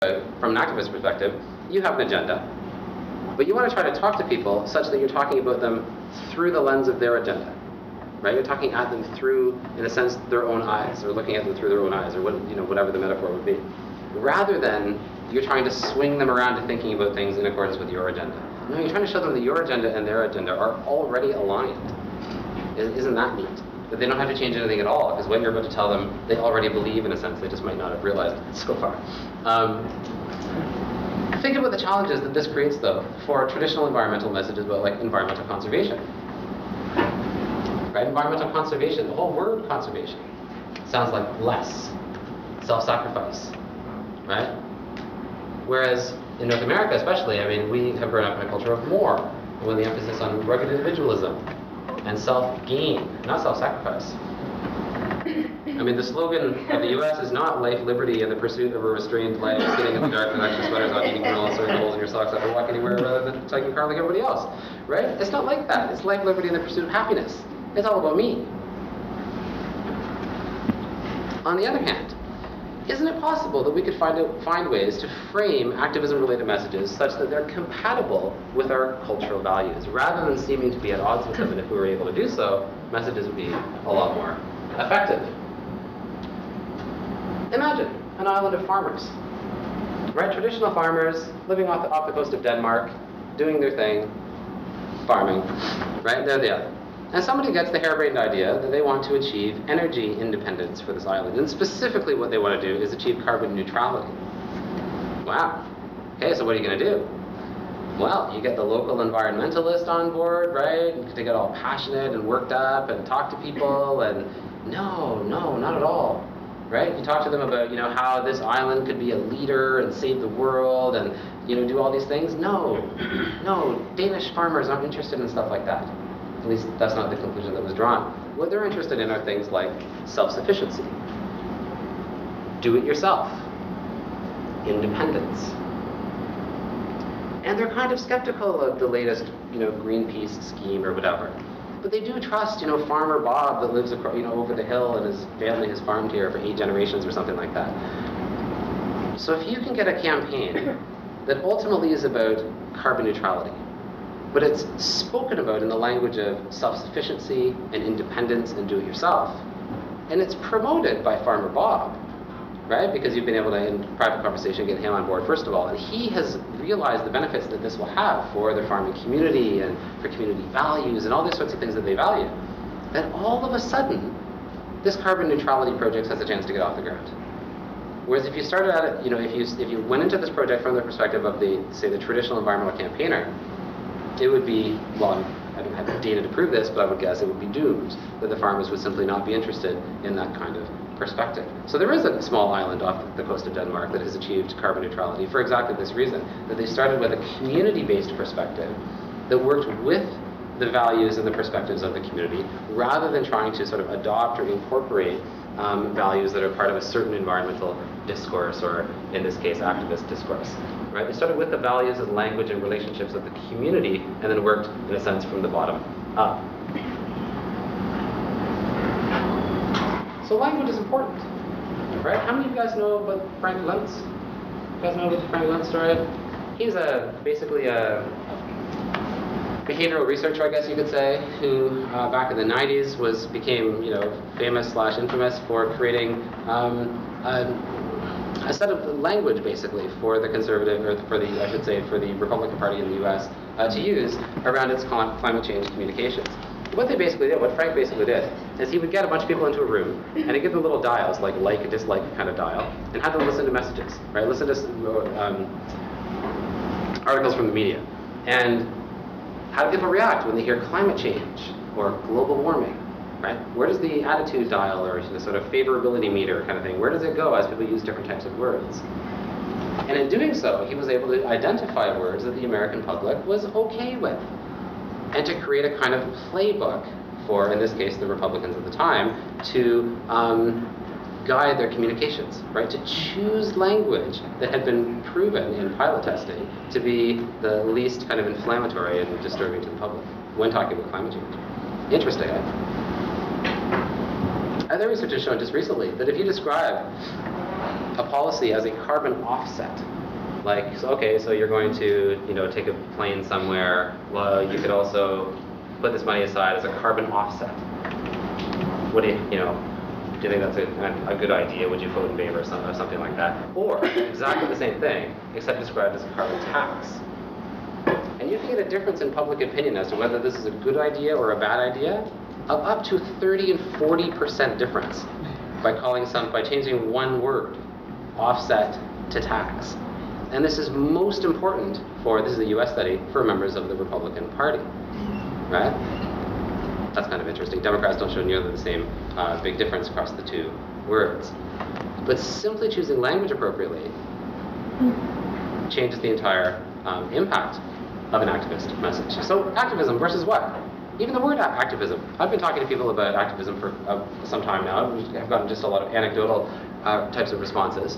from an activist perspective, you have an agenda, but you want to try to talk to people such that you're talking about them through the lens of their agenda, right? You're talking at them through, in a sense, their own eyes, or looking at them through their own eyes, or what, whatever the metaphor would be, rather than you're trying to swing them around to thinking about things in accordance with your agenda. No, you're trying to show them that your agenda and their agenda are already aligned. Isn't that neat? That they don't have to change anything at all, because what you're about to tell them, they already believe in a sense. They just might not have realized it so far. Think about the challenges that this creates, though, for traditional environmental messages about, like, environmental conservation. Right? Environmental conservation, the whole word conservation, sounds like less, self-sacrifice, right? Whereas in North America especially, I mean, we have grown up in a culture of more, with the emphasis on rugged individualism and self-gain, not self-sacrifice. I mean, the slogan of the U.S. is not life, liberty, and the pursuit of a restrained life, sitting in the dark with extra sweaters on, eating granola, sewing holes in your socks, never walk anywhere rather than taking a car like everybody else, right? It's not like that. It's life, liberty, and the pursuit of happiness. It's all about me. On the other hand, isn't it possible that we could find ways to frame activism-related messages such that they're compatible with our cultural values, rather than seeming to be at odds with them? And if we were able to do so, messages would be a lot more effective. Imagine an island of farmers, right? Traditional farmers living off the coast of Denmark, doing their thing, farming, right? There they are. And somebody gets the harebrained idea that they want to achieve energy independence for this island. And specifically what they want to do is achieve carbon neutrality. Wow. Okay, so what are you going to do? Well, you get the local environmentalist on board, right? They get all passionate and worked up and talk to people, and no, not at all, right? You talk to them about, how this island could be a leader and save the world and, do all these things. No, Danish farmers aren't interested in stuff like that. At least that's not the conclusion that was drawn. What they're interested in are things like self-sufficiency, do it yourself, independence. And they're kind of skeptical of the latest, Greenpeace scheme or whatever. But they do trust, Farmer Bob that lives across, over the hill, and his family has farmed here for 8 generations or something like that. So if you can get a campaign that ultimately is about carbon neutrality, but it's spoken about in the language of self-sufficiency and independence and do-it-yourself, and it's promoted by Farmer Bob, right? Because you've been able to, in private conversation, get him on board first of all, and he has realized the benefits that this will have for the farming community and for community values and all these sorts of things that they value. Then all of a sudden, this carbon neutrality project has a chance to get off the ground. Whereas if you started at it, if you went into this project from the perspective of the traditional environmental campaigner, it would be, well, I don't have the data to prove this, but I would guess it would be doomed, that the farmers would simply not be interested in that kind of perspective. So there is a small island off the coast of Denmark that has achieved carbon neutrality for exactly this reason, that they started with a community-based perspective that worked with the values and the perspectives of the community, rather than trying to sort of adopt or incorporate values that are part of a certain environmental discourse, or in this case, activist discourse. Right? They started with the values and language and relationships of the community, and then worked, in a sense, from the bottom up. So language is important, right? How many of you guys know about Frank Luntz? You guys know about the Frank Luntz story? He's basically a behavioral researcher, I guess you could say, who back in the 90s became famous/infamous for creating a set of language, basically, for the conservative, or for the Republican Party in the U.S. To use around its climate change communications. What Frank basically did, is he would get a bunch of people into a room, and he'd give them little dials, like and dislike kind of dial, and have them listen to messages, right? Listen to articles from the media, and how do people react when they hear climate change or global warming? Right? Where does the attitude dial, or the sort of favorability meter kind of thing, where does it go as people use different types of words? And in doing so, he was able to identify words that the American public was okay with, and to create a kind of playbook for, in this case, the Republicans at the time, to guide their communications, right? To choose language that had been proven in pilot testing to be the least kind of inflammatory and disturbing to the public when talking about climate change. Interesting, eh? Other research has shown just recently that if you describe a policy as a carbon offset. Like, so, okay, so you're going to, take a plane somewhere. Well, you could also put this money aside as a carbon offset. What do you think that's a good idea? Would you vote in favor of something like that? Or exactly the same thing, except described as a carbon tax. And you can get a difference in public opinion as to whether this is a good idea or a bad idea of up to 30 and 40% difference by changing one word, offset to tax. And this is most important this is a US study, for members of the Republican Party, right? That's kind of interesting. Democrats don't show nearly the same big difference across the two words. But simply choosing language appropriately changes the entire impact of an activist message. So activism versus what? Even the word activism. I've been talking to people about activism for some time now. I've gotten just a lot of anecdotal types of responses.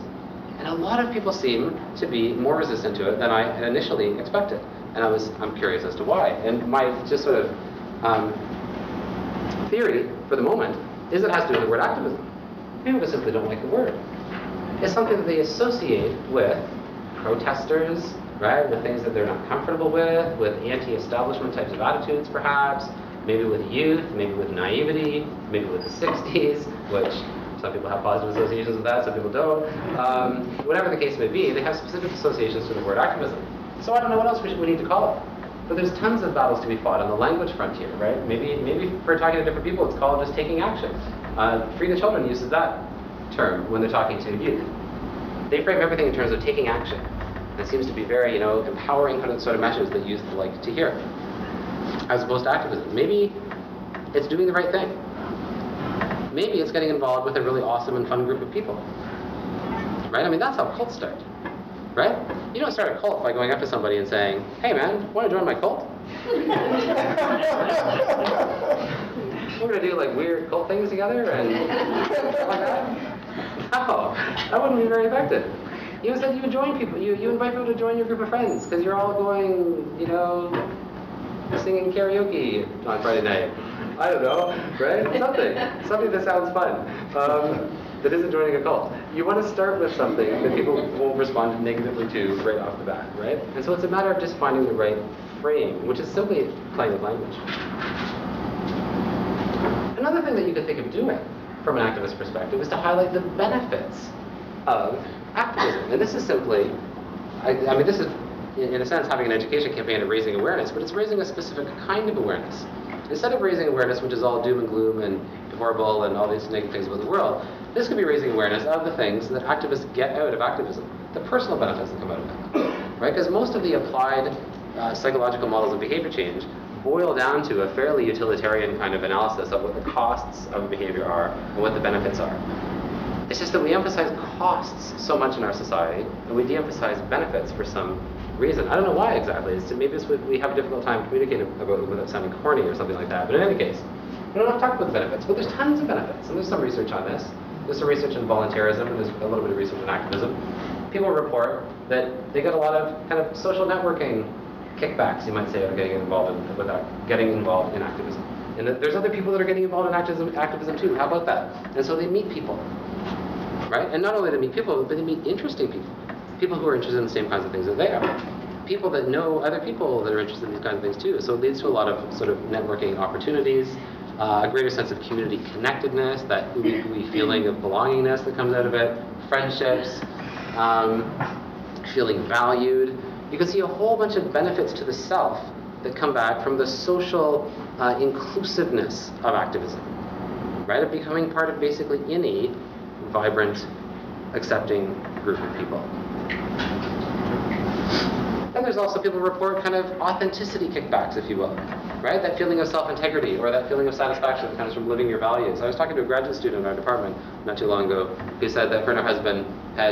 And a lot of people seem to be more resistant to it than I initially expected. And I'm curious as to why. And my just sort of theory for the moment is it has to do with the word activism. People just simply don't like the word. It's something that they associate with protesters, right? With things that they're not comfortable with anti-establishment types of attitudes perhaps, maybe with youth, maybe with naivety, maybe with the 60s, which some people have positive associations with that, some people don't. Whatever the case may be, they have specific associations to the word activism. So I don't know what else we need to call it. But there's tons of battles to be fought on the language frontier, right? Maybe for talking to different people, it's called just taking action. Free the Children uses that term when they're talking to youth. They frame everything in terms of taking action. And it seems to be very, empowering kind of sort of message that youth like to hear, as opposed to activism. Maybe it's doing the right thing. Maybe it's getting involved with a really awesome and fun group of people, right? I mean, that's how cults start, right? You don't start a cult by going up to somebody and saying, "Hey, man, want to join my cult?" We're going to do like weird cult things together and stuff like that. No, that wouldn't be very effective. You said you would join people. You invite people to join your group of friends because you're all going, singing karaoke on Friday night. I don't know, right? Something that sounds fun. That isn't joining a cult. You want to start with something that people won't respond negatively to right off the bat, right? And so it's a matter of just finding the right frame, which is simply playing with language. Another thing that you could think of doing from an activist perspective is to highlight the benefits of activism. And this is simply, this is, in a sense, having an education campaign of raising awareness, but it's raising a specific kind of awareness. Instead of raising awareness, which is all doom and gloom and horrible and all these negative things about the world, this could be raising awareness of the things that activists get out of activism, the personal benefits that come out of it, right? Because most of the applied psychological models of behavior change boil down to a fairly utilitarian kind of analysis of what the costs of behavior are and what the benefits are. It's just that we emphasize costs so much in our society, and we de-emphasize benefits for some reason. I don't know why exactly. Maybe we have a difficult time communicating about it without sounding corny or something like that. But in any case, we don't have to talk about the benefits. But there's tons of benefits, and there's some research on this. There's some research in volunteerism, and there's a little bit of research in activism. People report that they get a lot of kind of social networking kickbacks, you might say, of getting involved in activism. And that there's other people that are getting involved in activism too. How about that? And so they meet people, right? And not only do they meet people, but they meet interesting people. People who are interested in the same kinds of things that they are. People that know other people that are interested in these kinds of things too. So it leads to a lot of sort of networking opportunities, a greater sense of community connectedness, that ooey feeling of belongingness that comes out of it, friendships, feeling valued. You can see a whole bunch of benefits to the self that come back from the social inclusiveness of activism, right? Of becoming part of basically any vibrant, accepting group of people. Then there's also people report kind of authenticity kickbacks, if you will, right? That feeling of self-integrity or that feeling of satisfaction that comes from living your values. I was talking to a graduate student in our department not too long ago who said that her and her husband had